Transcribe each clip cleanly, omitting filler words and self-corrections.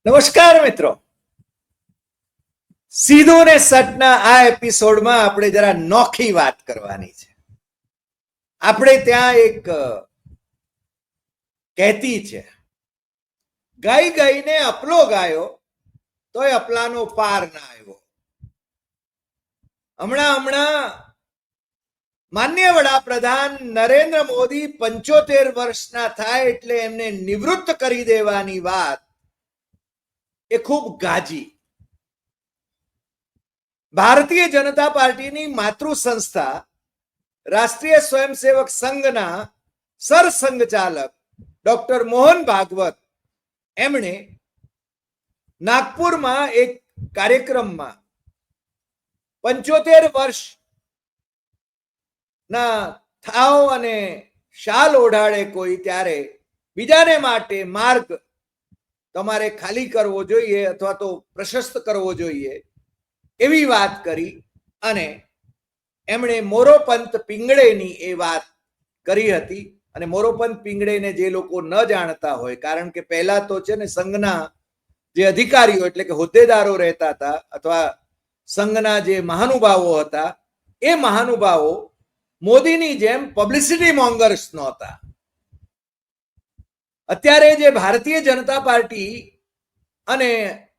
નમસ્કાર મિત્રો, સીધું ને સટના આ એપિસોડમાં આપણે જરા નોખી વાત કરવાની છે. આપણે ત્યાં એક કહેતી છે, ગાઈ ગાઈને અપલો ગાયો તોય અપલાનો પાર ના આવ્યો. હમણાં માન્ય વડાપ્રધાન નરેન્દ્ર મોદી 75 વર્ષના થાય એટલે એમને નિવૃત્ત કરી દેવાની વાત એ ખૂબ ગાજી. ભારતીય જનતા પાર્ટીની માતૃ સંસ્થા રાષ્ટ્રીય સ્વયંસેવક સંઘના સરસંઘચાલક ડોક્ટર મોહન ભાગવત એમણે નાગપુરમાં એક કાર્યક્રમમાં 75 વર્ષ ના થાવ અને શાલ ઓઢાડે કોઈ ત્યારે બીજાને માટે માર્ગ તમારે ખાલી કરવો જોઈએ અથવા તો પ્રશસ્ત કરવો જોઈએ એવી વાત કરી અને એમણે મોરોપંત પિંગળેની એ વાત કરી હતી. અને મોરોપંત પિંગળેને જે લોકો ન જાણતા હોય, કારણ કે પહેલા તો છે ને સંઘના જે અધિકારીઓ એટલે કે હોદ્દેદારો રહેતા હતા અથવા સંઘના જે મહાનુભાવો હતા એ મહાનુભાવો મોદીની જેમ પબ્લિસિટી મોંગર્સ નહોતા. અત્યારે જે ભારતીય જનતા પાર્ટી અને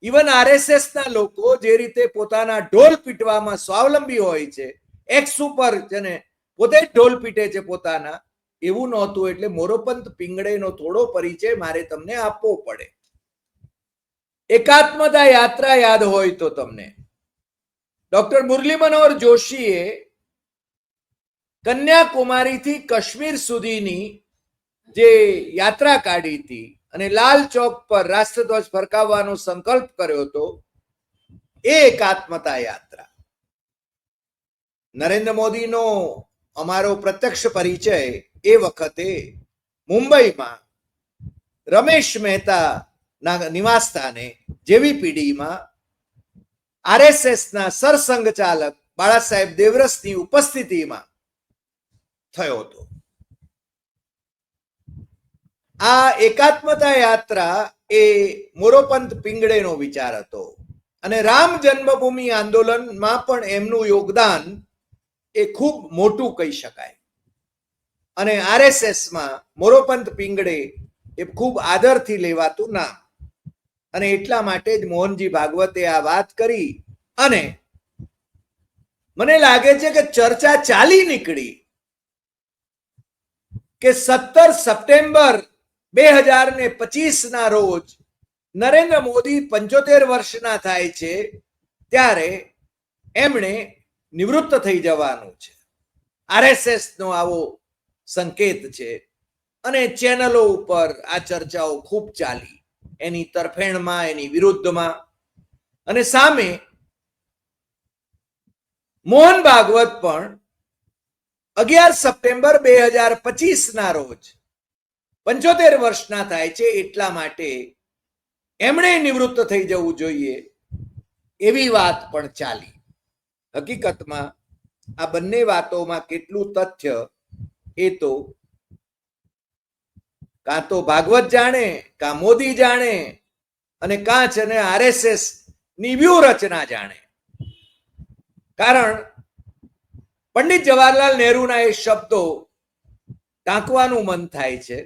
ઇવન આરએસએસ ના લોકો જે રીતે પોતાના ઢોલ પીટવામાં સ્વાવલંબી હોય છે, એક્સ ઉપર જેને પોતે જ ઢોલ પીટે છે પોતાના, એવું નહોતું. એટલે મોરોપંત પિંગળેનો થોડો પરિચય મારે તમને આપવો પડે. એકાત્મતા યાત્રા યાદ હોય તો તમને ડોક્ટર મુરલી મનોહર જોશીએ કન્યાકુમારીથી કાશ્મીર સુધીની જે યાત્રા કાઢી હતી અને લાલ ચોક પર રાષ્ટ્રધ્વજ ફરકાવવાનો સંકલ્પ કર્યો હતો, એ એકાત્મતા યાત્રા. નરેન્દ્ર મોદીનો અમારો પ્રત્યક્ષ પરિચય એ વખતે મુંબઈમાં રમેશ મહેતા ના નિવાસ સ્થાને જેવીપીડીમાં આરએસએસના સરસંઘચાલક બાળા સાહેબ દેવરસની ઉપસ્થિતિમાં થયો હતો. આ એકાત્મતા યાત્રા એ મોરોપંત પિંગળેનો વિચાર હતો અને રામ જન્મભૂમિ આંદોલનમાં પણ એમનું યોગદાન એ ખૂબ મોટું કહી શકાય. અને આરએસએસમાં મોરોપંત પિંગળે એ ખૂબ આદરથી લેવાતું નામ. અને એટલા માટે જ મોહનજી ભાગવતે આ વાત કરી અને મને લાગે છે કે ચર્ચા ચાલી નીકળી કે 17 સપ્ટેમ્બર 2025 ના રોજ નરેન્દ્ર મોદી 75 વર્ષના થાય છે ત્યારે એમણે નિવૃત્ત થઈ જવાનું છે. આરએસએસ નો આવો સંકેત છે અને ચેનલો ઉપર આ ચર્ચાઓ ખૂબ ચાલી, એની તરફેણમાં, એની વિરુદ્ધમાં. અને સામે મોહન ભાગવત પણ 11 સપ્ટેમ્બર 2025 ના રોજ 75 વર્ષના થાય છે એટલા માટે એમણે નિવૃત્ત થઈ જવું જોઈએ એવી વાત પણ ચાલી. હકીકતમાં આ બંને વાતોમાં કેટલું તથ્ય એ તો કાં તો ભાગવત જાણે, કાં મોદી જાણે અને કાં છે ને આરએસએસ ની વ્યૂહરચના જાણે. કારણ પંડિત જવાહરલાલ નહેરુના એ શબ્દો ટાંકવાનું મન થાય છે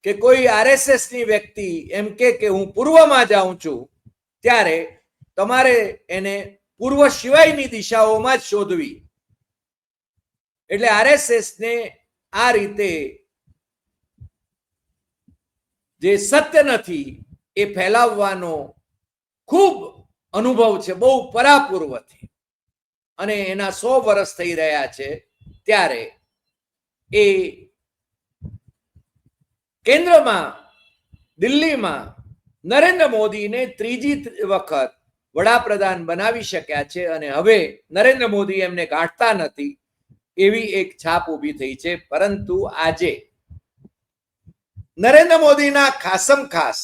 કે કોઈ આરએસએસ ની વ્યક્તિ એમ કે હું પૂર્વમાં જાઉં છું ત્યારે તમારે એને પૂર્વ સિવાયની દિશાઓમાં જ શોધવી. એટલે આરએસએસ ને આ રીતે જે સત્ય નથી એ ફેલાવવાનો ખૂબ અનુભવ છે, બહુ પરાપૂર્વથી. અને એના 100 વર્ષ થઈ રહ્યા છે ત્યારે એ કેન્દ્રમાં દિલ્હીમાં નરેન્દ્ર મોદીને ત્રીજી વખત વડાપ્રધાન બનાવી શક્યા છે અને હવે નરેન્દ્ર મોદી એમને ગાંઠતા નથી એવી એક છાપ ઊભી થઈ છે. પરંતુ આજે નરેન્દ્ર મોદીના ખાસમ ખાસ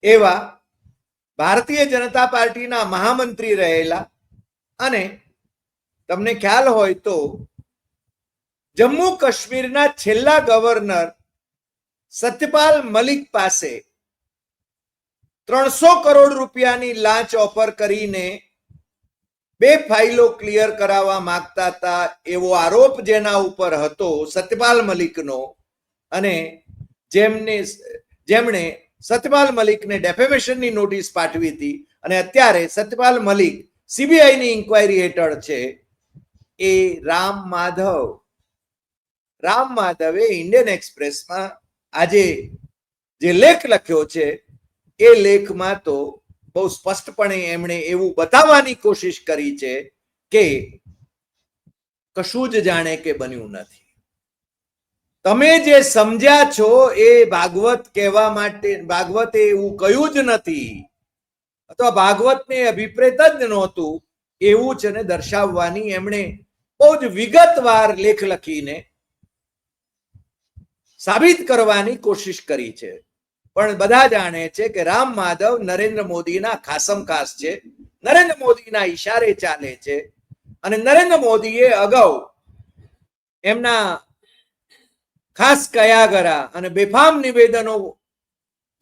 એવા ભારતીય જનતા પાર્ટીના મહામંત્રી રહેલા અને તમને ખ્યાલ હોય તો જમ્મુ કાશ્મીરના છેલ્લા ગવર્નર સત્યપાલ મલિક પાસે 300 કરોડ રૂપિયાની લાંચ ઓફર કરીને 2 ફાઇલો ક્લિયર કરાવવા માંગતા હતા એવો આરોપ જેના ઉપર હતો સત્યપાલ મલિકનો, અને જેમણે સત્યપાલ મલિકને ડેફેમેશનની નોટિસ પાઠવી હતી, અને અત્યારે સત્યપાલ મલિક સીબીઆઈની ઇન્ક્વાયરી હેઠળ છે, એ રામ માધવે ઇન્ડિયન એક્સપ્રેસમાં આજે જે લેખ લખ્યો છે એ લેખમાં તો બહુ સ્પષ્ટપણે એમણે એવું બતાવવાની કોશિશ કરી છે કે કશું જ જાણે કે બન્યું નથી. તમે જે સમજ્યા છો એ ભાગવત કહેવા માટે ભાગવતે એવું કહ્યું જ નથી, અથવા ભાગવતને અભિપ્રેત જ નહોતું એવું છે ને દર્શાવવાની એમણે બહુ જ વિગતવાર લેખ લખીને સાબિત કરવાની કોશિશ કરી છે. પણ બધા જાણે છે કે રામ માધવ નરેન્દ્ર મોદીના ખાસમ ખાસ છે, નરેન્દ્ર મોદીના ઈશારે ચાલે છે, અને નરેન્દ્ર મોદીએ અગાઉ એમના ખાસ કયાગરા અને બેફામ નિવેદનો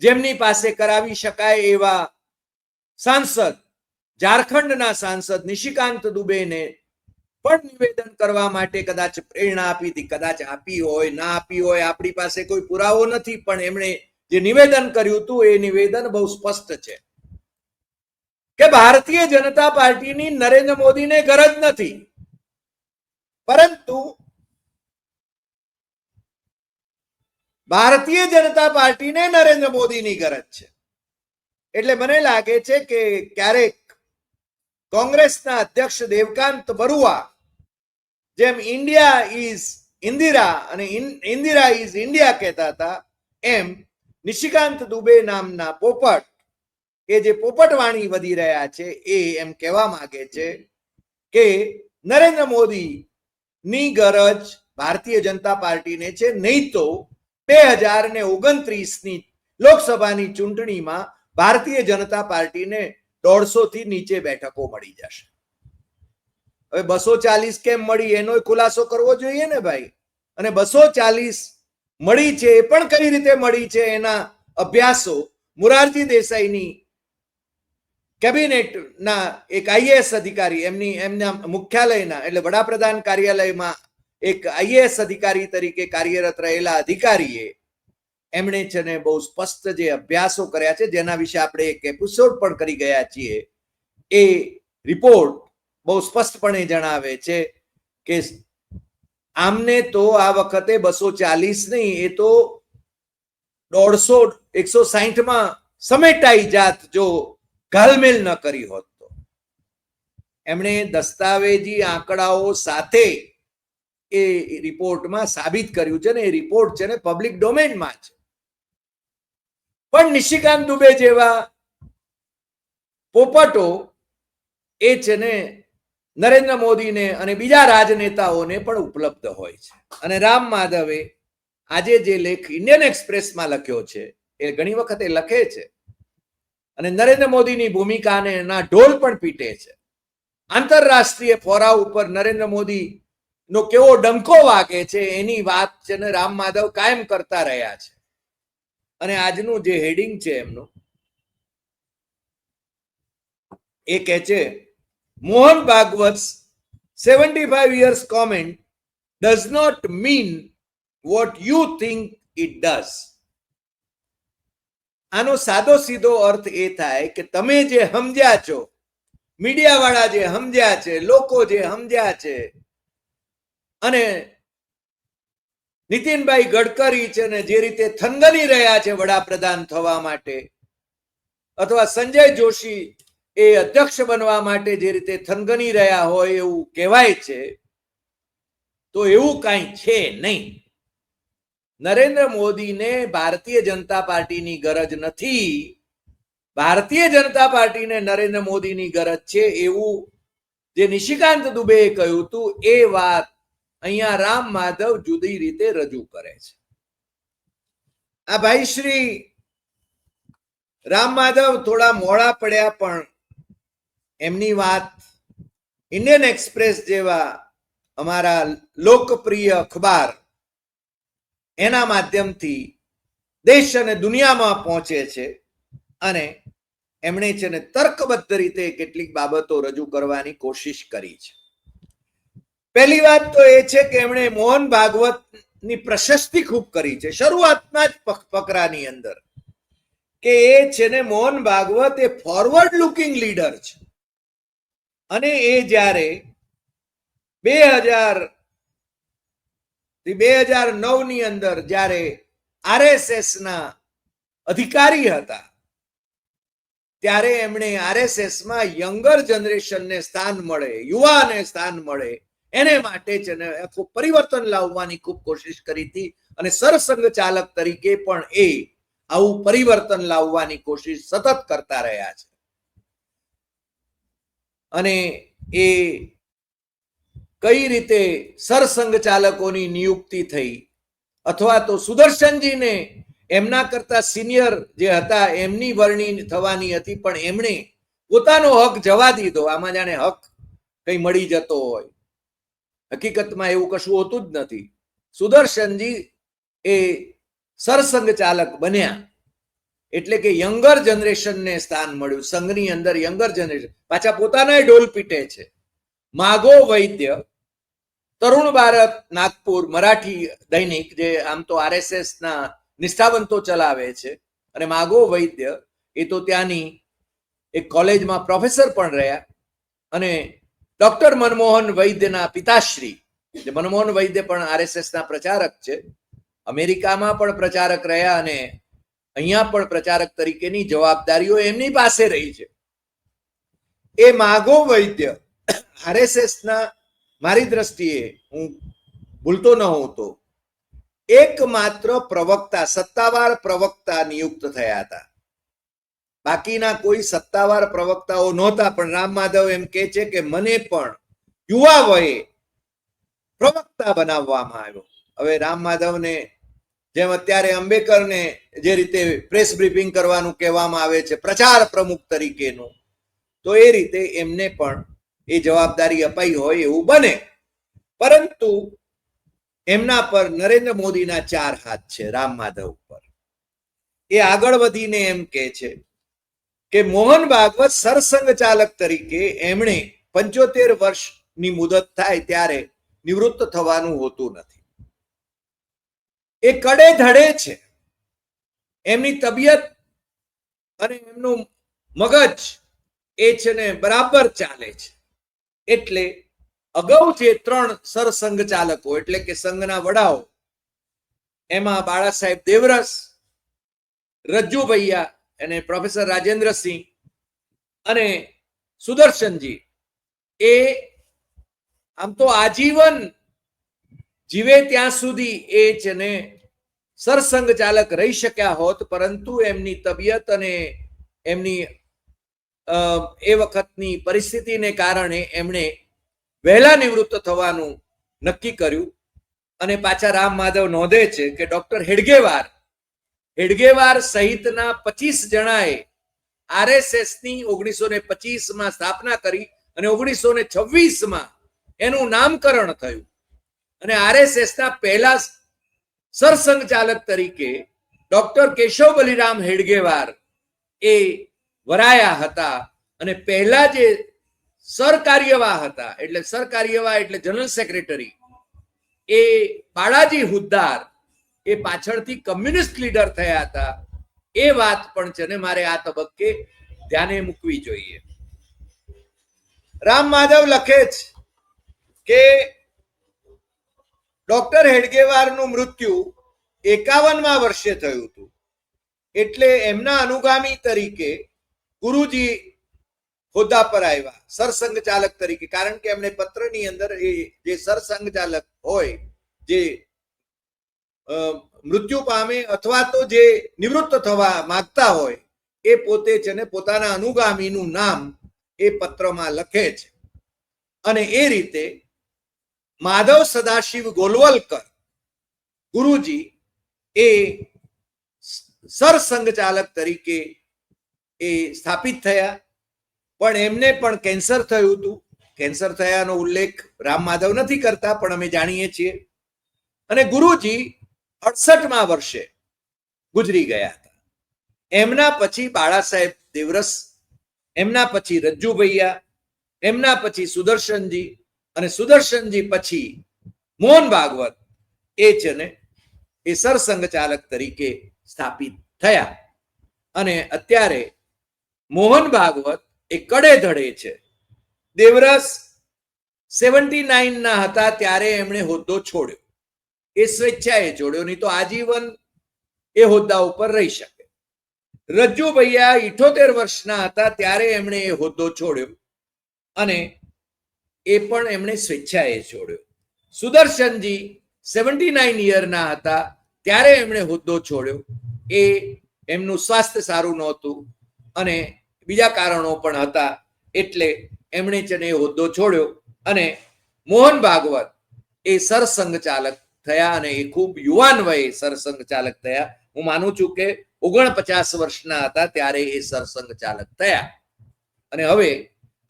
જેમની પાસે કરાવી શકાય એવા સાંસદ, ઝારખંડના સાંસદ નિશિકાંત દુબેને પણ નિવેદન કરવા માટે કદાચ પ્રેરણા આપી હતી, કદાચ આપી હોય ના આપી હોય, આપણી પાસે કોઈ પુરાવો નથી, પણ એમણે જે નિવેદન કર્યું હતું એ નિવેદન બહુ સ્પષ્ટ છે કે ભારતીય જનતા પાર્ટીની નરેન્દ્ર મોદીને ગરજ નથી, પરંતુ ભારતીય જનતા પાર્ટીને નરેન્દ્ર મોદીની ગરજ છે. એટલે મને લાગે છે કે ક્યારેક કોંગ્રેસના અધ્યક્ષ દેવકાંત બરુઆ જેમ ઇન્ડિયા ઇઝ ઇન્દિરા અને ઇન્દિરા ઇઝ ઇન્ડિયા કહેતા હતા, એમ નિશિકાંત દુબે નામના પોપટ એ જે પોપટવાણી વધી રહ્યા છે એ એમ કહેવા માંગે છે કે નરેન્દ્ર મોદીની ગરજ ભારતીય જનતા પાર્ટીને છે, નહીં તો 2029ની લોકસભાની ચૂંટણીમાં ભારતીય જનતા પાર્ટીને 150 થી નીચે બેઠકો મળી જશે. હવે 240 કેમ મળી એનો ખુલાસો કરવો જોઈએ ને ભાઈ, અને 240 મળી છે એ પણ કઈ રીતે મળી છે એના અભ્યાસો મોરારજી દેસાઈની કેબિનેટના એક આઈએએસ અધિકારી, એમના મુખ્યાલયના એટલે વડાપ્રધાન કાર્યાલયમાં એક આઈએએસ અધિકારી તરીકે કાર્યરત રહેલા અધિકારીએ એમણે છે ને બહુ સ્પષ્ટ જે અભ્યાસો કર્યા છે, જેના વિશે આપણે એક એપિસોડ પણ કરી ગયા છીએ, એ રિપોર્ટ બહુ સ્પષ્ટપણે જણાવે છે કે આમને તો આ વખતે 240 નહીં, એ તો 160-160માં સમેટાઈ જાત જો ઘાલમેલ ન કરી હોત તો. એમણે દસ્તાવેજી આંકડાઓ સાથે એ રિપોર્ટમાં સાબિત કર્યું છે ને એ રિપોર્ટ છે ને પબ્લિક ડોમેનમાં છે. પણ નિશિકાંત દુબે જેવા પોપટો એ છે ને નરેન્દ્ર મોદીને અને બીજા રાજનેતાઓને પણ ઉપલબ્ધ હોય છે. અને રામ માધવે આજે જે લેખ ઇન્ડિયન એક્સપ્રેસમાં લખ્યો છે એ ઘણી વખત એ લખે છે અને નરેન્દ્ર મોદીની ભૂમિકાને એના ઢોલ પણ પીટે છે. આંતરરાષ્ટ્રીય ફોરા ઉપર નરેન્દ્ર મોદી નો કેવો ડંકો વાગે છે એની વાત છે ને રામ માધવ કાયમ કરતા રહ્યા છે. અને આજનું જે હેડિંગ છે એમનું, એ કહે છે Mohan Bhagavat 75 years comment does not mean what you think it does. આનો સાદો સીધો અર્થ એ થાય કે તમે જે સમજ્યા છો, મીડિયા વાળા જે સમજ્યા છે, લોકો જે સમજ્યા છે, અને નીતિનભાઈ ગડકરી છે ને જે રીતે થનગની રહ્યા છે વડાપ્રધાન થવા માટે, અથવા સંજય જોશી એ અધ્યક્ષ બનવા માટે જે રીતે થનગની રહ્યા હોય એવું કહેવાય છે, તો એવું કાંઈ છે નહીં. નરેન્દ્ર મોદીને ભારતીય જનતા પાર્ટીની ગરજ નથી, ભારતીય જનતા પાર્ટીને નરેન્દ્ર મોદીની ગરજ છે એવું જે નિશિકાંત દુબેએ કહ્યું હતું એ વાત અહીંયા રામ માધવ જુદી રીતે રજૂ કરે છે. આ ભાઈ શ્રી રામ માધવ થોડા મોડા પડ્યા, પણ એમની વાત ઇન્ડિયન એક્સપ્રેસ જેવા અમારા લોકપ્રિય અખબાર એના માધ્યમથી દેશ અને દુનિયામાં પહોંચે છે, અને એમણે છે ને તર્કબદ્ધ રીતે કેટલીક બાબતો રજૂ કરવાની કોશિશ કરી છે. પહેલી વાત તો એ છે કે એમણે મોહન ભાગવતની પ્રશસ્તિ ખૂબ કરી છે શરૂઆતમાં જ ફકરાની અંદર, કે એ છે ને મોહન ભાગવત એ ફોરવર્ડ લુકિંગ લીડર છે. અને એ જ્યારે 2000 થી 2009 ની અંદર જ્યારે આરએસએસ ના અધિકારી હતા ત્યારે એમણે આરએસએસ માં યંગર જનરેશનને સ્થાન મળે, યુવાને સ્થાન મળે, એને માટે છે ને આખું પરિવર્તન લાવવાની ખૂબ કોશિશ કરી હતી. અને સરસંઘ ચાલક તરીકે પણ એ આવું પરિવર્તન લાવવાની કોશિશ સતત કરતા રહ્યા છે. અને એ કઈ રીતે સરસંઘ ચાલકોની નિયુક્તિ થઈ, અથવા તો સુદર્શનજીને એમના કરતા સિનિયર જે હતા એમની વરણી થવાની હતી, પણ એમણે પોતાનો હક જવા દીધો. આમાં જાણે હક કઈ મળી જતો હોય, હકીકતમાં એવું કશું હોતું જ નથી. સુદર્શનજી એ સરસંઘ ચાલક બન્યા એટલે કે યંગર જનરેશનને સ્થાન મળ્યું સંઘની અંદર. યંગર જનરેશન પાછા પોતાના ઢોલ પીટે છે. માગો વૈદ્ય, તરુણ ભારત નાગપુર મરાઠી દૈનિક, જે આમ તો આરએસએસ ના નિષ્ઠાવંતો ચલાવે છે, અને માગો વૈદ્ય એ તો ત્યાંની એક કોલેજમાં પ્રોફેસર પણ રહ્યા. અને ડોક્ટર મનમોહન વૈદ્યના પિતાશ્રી, જે મનમોહન વૈદ્ય પણ આરએસએસ ના પ્રચારક છે, અમેરિકામાં પણ પ્રચારક રહ્યા અને અહીંયા પણ પ્રચારક તરીકેની જવાબદારીઓ એમની પાસે રહી છે. એ માગો વૈદ્ય આરએસએસ ના, મારી દ્રષ્ટિએ હું ભૂલતો ન હોઉં તો એકમાત્ર પ્રવક્તા, સત્તાવાર પ્રવક્તા નિયુક્ત થયા હતા. બાકીના કોઈ સત્તાવાર પ્રવક્તાઓ નહોતા. પણ રામ માધવ એમ કે છે કે મને પણ યુવા વયે પ્રવક્તા બનાવવામાં આવ્યો. હવે રામ માધવને જેમ અત્યારે અંબેકરને જે રીતે પ્રેસ બ્રીફિંગ કરવાનું કહેવામાં આવે છે પ્રચાર પ્રમુખ તરીકેનું, તો એ રીતે એમને પણ એ જવાબદારી અપાઈ હોય એવું બને. પરંતુ એમના પર નરેન્દ્ર મોદીના 4 હાથ છે રામ માધવ પર. એ આગળ વધીને એમ કે છે કે મોહન ભાગવત સરસંઘ ચાલક તરીકે એમણે 75 વર્ષની મુદત થાય ત્યારે નિવૃત્ત થવાનું હોતું નથી. એ કડે ધડે છે. એમની તબિયત અને એમનું મગજ એ છે ને બરાબર ચાલે છે. એટલે અગાઉ જે 3 સરસંઘ ચાલકો એટલે કે સંઘના વડાઓ, એમાં બાળા સાહેબ દેવરસ, રજ્જુ ભૈયા અને પ્રોફેસર રાજેન્દ્રસિંહ અને સુદર્શનજી, એ આમ તો આજીવન જીવે ત્યાં સુધી એ છે ને સરસંઘ ચાલક રહી શક્યા હોત, પરંતુ એમની તબિયત અને એમની એ વખતની પરિસ્થિતિને કારણે એમણે વહેલા નિવૃત્ત થવાનું નક્કી કર્યું. અને પાછા રામ માધવ નોંધે છે કે ડોક્ટર હેડગેવાર સહિતના 25 જણાએ આરએસએસની 1925માં સ્થાપના કરી અને 1926માં એનું નામકરણ થયું. અને આરએસએસના પહેલા સરસંઘ ચાલક તરીકે ડોક્ટર કેશવ બલિરામ હેડગેવાર એ વરાયા હતા. અને પહેલા જે સરકાર્યવાહ હતા, એટલે સરકાર્યવાહ એટલે જનરલ સેક્રેટરી, એ બાળાજી હુદ્દાર એ પાછળથી કમ્યુનિસ્ટ લીડર થયા હતા. એ વાત પણ છે ને મારે આ તબક્કે ધ્યાને મૂકવી જોઈએ. રામ માધવ લખે છે કે ડોક્ટર હેડગેવારનું મૃત્યુ 51મા વર્ષે થયું હતું. એટલે એમના અનુગામી તરીકે ગુરુજી હોદ્દા પર આવ્યા સરસંઘ ચાલક તરીકે. કારણ કે એમણે પત્રની અંદર એ જે સરસંઘ ચાલક હોય, જે મૃત્યુ પામે અથવા તો જે નિવૃત્ત થવા માંગતા હોય, એ પોતે છે ને પોતાના અનુગામીનું નામ એ પત્રમાં લખે છે. અને એ રીતે માધવ સદાશિવ ગોલવલકર ગુરુજી એ સરસંઘ ચાલક તરીકે એ સ્થાપિત થયા. પણ એમને પણ કેન્સર થયું હતું. કેન્સર થયાનો ઉલ્લેખ રામ માધવ નથી કરતા, પણ અમે જાણીએ છીએ. અને ગુરુજી 68મા વર્ષે ગુજરી ગયા હતા. એમના પછી બાળા સાહેબ દેવરસ, એમના પછી રજ્જુભૈયા, એમના પછી સુદર્શનજી, અને સુદર્શનજી પછી મોહન ભાગવત એ છે ને એ સરસંઘ ચાલક તરીકે સ્થાપિત થયા. અને અત્યારે મોહન ભાગવત એ કડે ધડે છે. દેવરસ 79 ના હતા ત્યારે એમણે હોદ્દો છોડ્યો, એ સ્વેચ્છાએ છોડ્યો, નહીં તો આજીવન એ હોદ્દા ઉપર રહી શકે. રજ્જુભૈયા 78 વર્ષના હતા ત્યારે એમણે એ હોદ્દો છોડ્યો અને એ પણ એમણે સ્વેચ્છાએ છોડ્યો. સુદર્શનજી 79 યરના હતા ત્યારે એમણે હોદ્દો છોડ્યો, એ એમનું સ્વાસ્થ્ય સારું નહોતું અને બીજા કારણો પણ હતા, એટલે એમણે છે ને એ હોદ્દો છોડ્યો. અને મોહન ભાગવત એ સરસંઘ ચાલક થયા અને એ ખૂબ યુવાન વયે સરસંઘ ચાલક થયા. હું માનું છું કે 49 વર્ષના હતા ત્યારે એ સરસંઘ ચાલક થયા અને હવે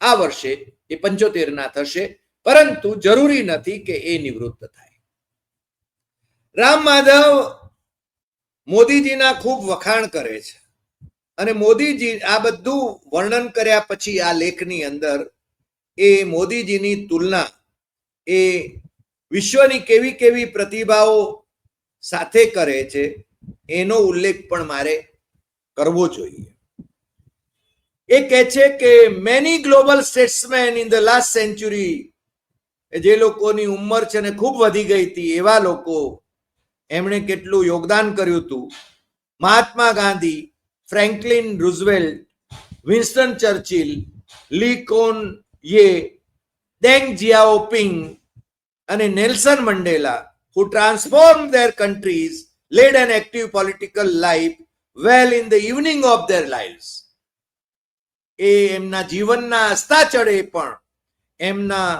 આ વર્ષે એ 75 ના થશે, પરંતુ જરૂરી નથી કે એ નિવૃત્ત થાય. રામ માધવ મોદીજીના ખૂબ વખાણ કરે છે અને મોદીજી આ બધું વર્ણન કર્યા પછી આ લેખની અંદર એ મોદીજીની તુલના એ વિશ્વની કેવી કેવી પ્રતિભાઓ સાથે કરે છે એનો ઉલ્લેખ પણ મારે કરવો જોઈએ. એ કહે છે કે many global statesman in the last century, જે લોકોની ઉંમર છે ને ખૂબ વધી ગઈ હતી એવા લોકો, એમણે કેટલું યોગદાન કર્યું હતું. Mahatma Gandhi, Franklin Roosevelt, Winston Churchill, Lee Kuan Yew, Deng Xiaoping અને Nelson Mandela, who transformed their countries, led an active political life well in the evening of their lives. એ એમના જીવનના અસ્તાચળે પણ એમના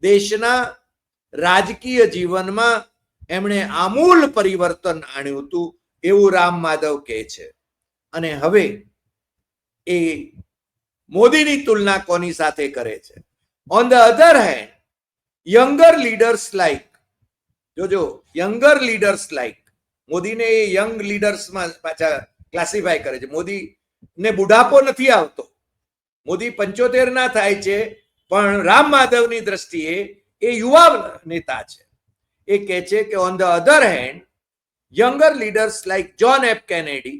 દેશના રાજકીય જીવનમાં એમણે આમૂલ પરિવર્તન આણ્યું હતું એવું રામ માધવ કહે છે. અને હવે એ મોદીની તુલના કોની સાથે કરે છે? On the other hand, younger leaders like, જોજો યંગર લીડર્સ લાઈક, મોદીને એ યંગ લીડર્સમાં પાછા ક્લાસિફાય કરે છે. મોદીને બુઢાપો નથી આવતો, મોદી 75 ના થાય છે, પણ રામ માધવની દ્રષ્ટિએ એ યુવા નેતા છે. એ કહે છે કે on the other hand, younger leaders like John F. Kennedy,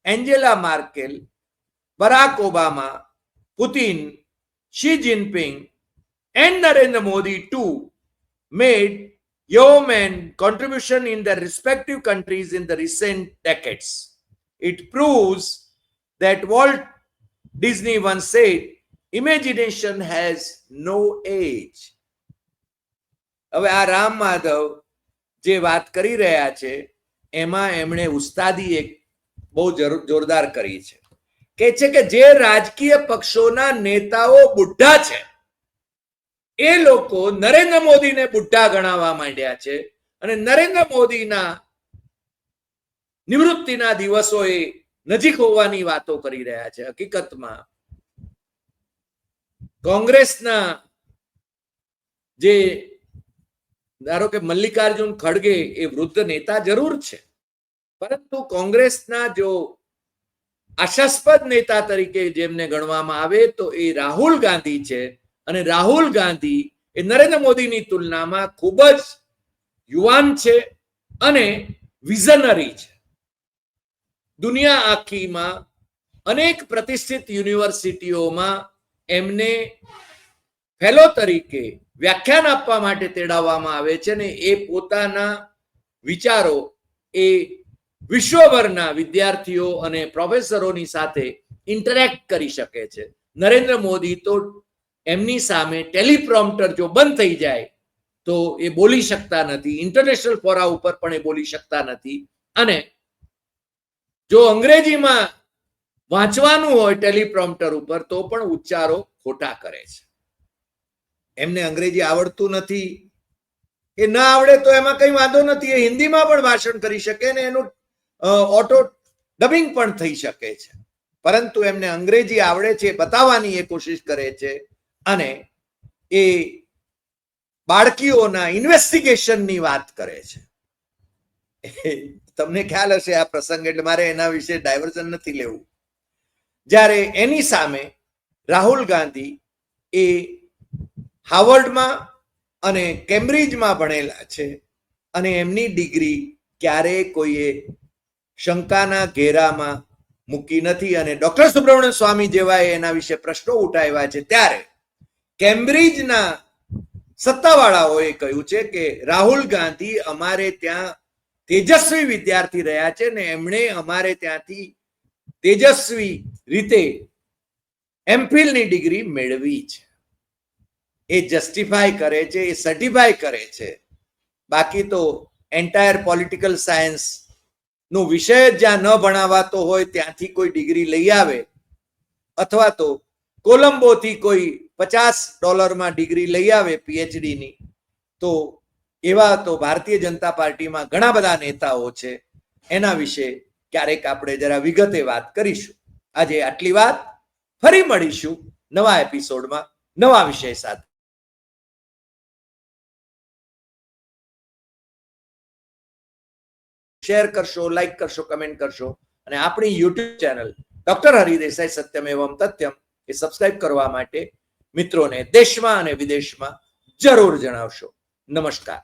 Angela Merkel, Barack Obama, Putin, Xi Jinping, and Narendra Modi too made yeoman contribution in their respective countries in the recent decades. It proves that Walt Disney once said, imagination has no age. હવે આ રામ માધવ જે વાત કરી રહ્યા છે એમાં એમણે ઉસ્તાદી એક બહુ જોરદાર કરી છે. કે છે કે જે રાજકીય પક્ષોના નેતાઓ બુઢા છે એ લોકો નરેન્દ્ર મોદીને બુઢા ગણાવવા માંડ્યા છે અને નરેન્દ્ર મોદીના નિવૃત્તિના દિવસોએ નજીક હોવાની વાતો કરી રહ્યા છે. હકીકતમાં કોંગ્રેસના જે ધારો કે મલ્લિકાર્જુન ખડગે એ વૃદ્ધ નેતા જરૂર છે, પરંતુ કોંગ્રેસના જો આશાસ્પદ નેતા તરીકે જેમને ગણવામાં આવે તો એ રાહુલ ગાંધી છે. અને રાહુલ ગાંધી એ નરેન્દ્ર મોદીની તુલનામાં ખૂબ જ યુવાન છે અને વિઝનરી છે. દુનિયા આખીમાં અનેક પ્રતિષ્ઠિત યુનિવર્સિટીઓમાં એમને ફેલો તરીકે વ્યાખ્યાન આપવા માટે તેડાવવામાં આવે છે ને એ પોતાના વિચારો એ વિશ્વભરના વિદ્યાર્થીઓ અને પ્રોફેસરોની સાથે ઇન્ટરેક્ટ કરી શકે છે. નરેન્દ્ર મોદી તો એમની સામે ટેલિપ્રોમ્પ્ટર જો બંધ થઈ જાય તો એ બોલી શકતા નથી, ઇન્ટરનેશનલ ફોરા ઉપર પણ એ બોલી શકતા નથી, અને જો અંગ્રેજીમાં વાંચવાનું હોય ટેલિપ્રોમ્પ્ટર ઉપર તો પણ ઉચ્ચારો ખોટા કરે છે. એમને અંગ્રેજી આવડતું નથી, એ ના આવડે તો એમાં કઈ વાંધો નથી, એ હિન્દીમાં પણ ભાષણ કરી શકે ને એનું ઓટો ડબિંગ પણ થઈ શકે છે, પરંતુ એમને અંગ્રેજી આવડે છે બતાવવાની એ કોશિશ કરે છે અને એ બાળકીઓના ઇન્વેસ્ટિગેશનની વાત કરે છે. તમને ખ્યાલ હશે આ પ્રસંગ, એટલે મારે એના વિશે ડાયવર્ઝન નથી લેવું. જ્યારે એની સામે રાહુલ ગાંધી એ હાર્વર્ડમાં અને કેમ્બ્રિજમાં ભણેલા છે અને એમની ડિગ્રી ક્યારેય કોઈએ શંકાના ઘેરામાં મૂકી નથી. અને ડોક્ટર સુબ્રમણ્યમ સ્વામી જેવા એના વિશે પ્રશ્નો ઉઠાવ્યા છે ત્યારે કેમ્બ્રિજના સત્તાવાળાઓએ કહ્યું છે કે રાહુલ ગાંધી અમારે ત્યાં તેજસ્વી વિદ્યાર્થી રહ્યા છે ને એમણે અમારે ત્યાંથી તેજસ્વી રીતે એમફિલની ડિગ્રી મેળવી છે. એ જસ્ટિફાય કરે છે, એ સર્ટિફાય કરે છે. બાકી તો એન્ટાયર પોલિટિકલ સાયન્સ નો વિષય જ્યાં ન ભણાવાતો હોય ત્યાંથી કોઈ ડિગ્રી લઈ આવે અથવા તો કોલંબોથી કોઈ $50 ડિગ્રી લઈ આવે પીએચડી ની, તો એવા તો ભારતીય જનતા પાર્ટીમાં ઘણા બધા નેતાઓ છે. એના વિશે ક્યારેક આપણે જરા વિગતે વાત કરીશું. આજે આટલી વાત. ફરી મળીશું નવા એપિસોડમાં નવા વિષય સાથે. શેર કરશો, લાઈક કરશો, કમેન્ટ કરશો અને આપણી YouTube channel doctor Hari Desai Satyam Evam Tathyam એ સબસ્ક્રાઇબ કરવા માટે મિત્રોને દેશમાં અને વિદેશમાં જરૂર જણાવશો. નમસ્કાર.